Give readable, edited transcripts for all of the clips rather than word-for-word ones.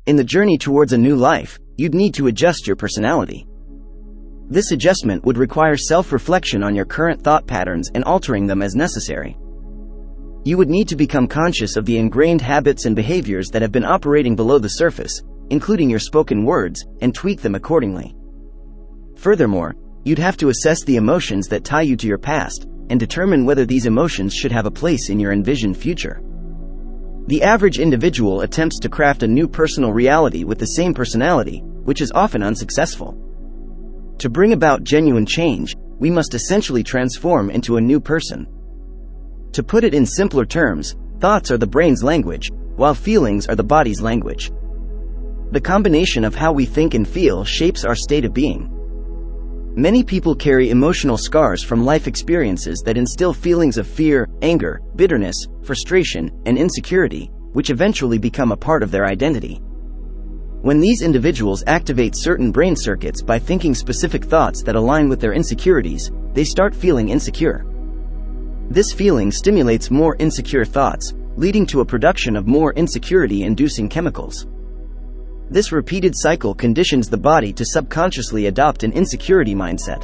In the journey towards a new life, you'd need to adjust your personality. This adjustment would require self-reflection on your current thought patterns and altering them as necessary. You would need to become conscious of the ingrained habits and behaviors that have been operating below the surface, including your spoken words, and tweak them accordingly. Furthermore, you'd have to assess the emotions that tie you to your past, and determine whether these emotions should have a place in your envisioned future. The average individual attempts to craft a new personal reality with the same personality, which is often unsuccessful. To bring about genuine change, we must essentially transform into a new person. To put it in simpler terms, thoughts are the brain's language, while feelings are the body's language. The combination of how we think and feel shapes our state of being. Many people carry emotional scars from life experiences that instill feelings of fear, anger, bitterness, frustration, and insecurity, which eventually become a part of their identity. When these individuals activate certain brain circuits by thinking specific thoughts that align with their insecurities, they start feeling insecure. This feeling stimulates more insecure thoughts, leading to a production of more insecurity-inducing chemicals. This repeated cycle conditions the body to subconsciously adopt an insecurity mindset.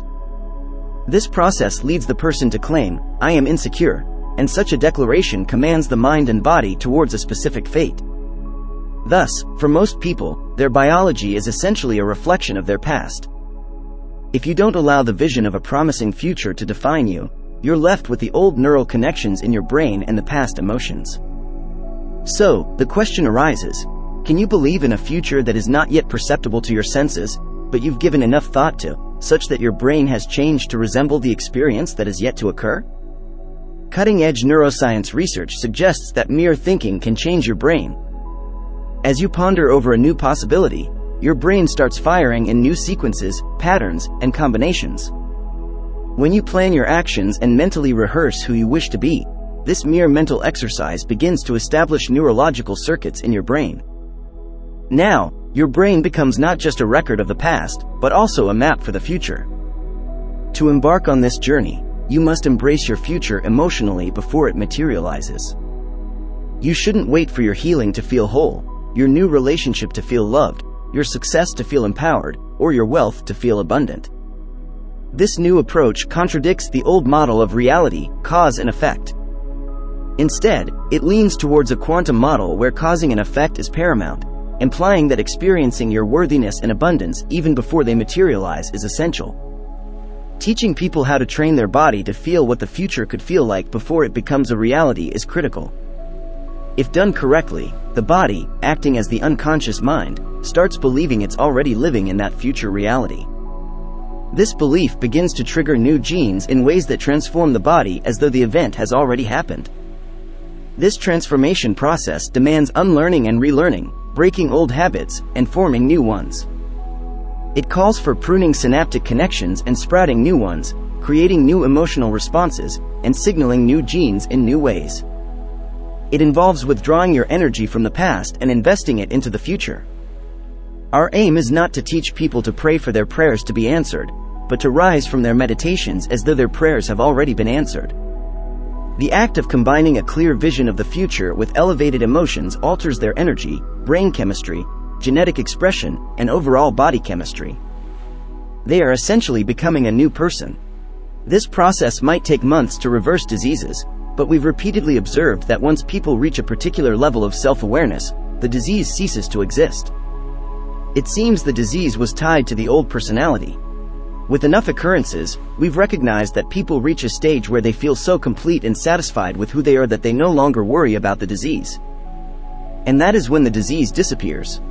This process leads the person to claim, "I am insecure," and such a declaration commands the mind and body towards a specific fate. Thus, for most people, their biology is essentially a reflection of their past. If you don't allow the vision of a promising future to define you, you're left with the old neural connections in your brain and the past emotions. So, the question arises, can you believe in a future that is not yet perceptible to your senses, but you've given enough thought to, such that your brain has changed to resemble the experience that is yet to occur? Cutting-edge neuroscience research suggests that mere thinking can change your brain. As you ponder over a new possibility, your brain starts firing in new sequences, patterns, and combinations. When you plan your actions and mentally rehearse who you wish to be, this mere mental exercise begins to establish neurological circuits in your brain. Now, your brain becomes not just a record of the past, but also a map for the future. To embark on this journey, you must embrace your future emotionally before it materializes. You shouldn't wait for your healing to feel whole, your new relationship to feel loved, your success to feel empowered, or your wealth to feel abundant. This new approach contradicts the old model of reality, cause and effect. Instead, it leans towards a quantum model where causing and effect is paramount, implying that experiencing your worthiness and abundance even before they materialize is essential. Teaching people how to train their body to feel what the future could feel like before it becomes a reality is critical. If done correctly, the body, acting as the unconscious mind, starts believing it's already living in that future reality. This belief begins to trigger new genes in ways that transform the body as though the event has already happened. This transformation process demands unlearning and relearning, breaking old habits, and forming new ones. It calls for pruning synaptic connections and sprouting new ones, creating new emotional responses, and signaling new genes in new ways. It involves withdrawing your energy from the past and investing it into the future. Our aim is not to teach people to pray for their prayers to be answered, but to rise from their meditations as though their prayers have already been answered. The act of combining a clear vision of the future with elevated emotions alters their energy, brain chemistry, genetic expression, and overall body chemistry. They are essentially becoming a new person. This process might take months to reverse diseases, but we've repeatedly observed that once people reach a particular level of self-awareness, the disease ceases to exist. It seems the disease was tied to the old personality. With enough occurrences, we've recognized that people reach a stage where they feel so complete and satisfied with who they are that they no longer worry about the disease. And that is when the disease disappears.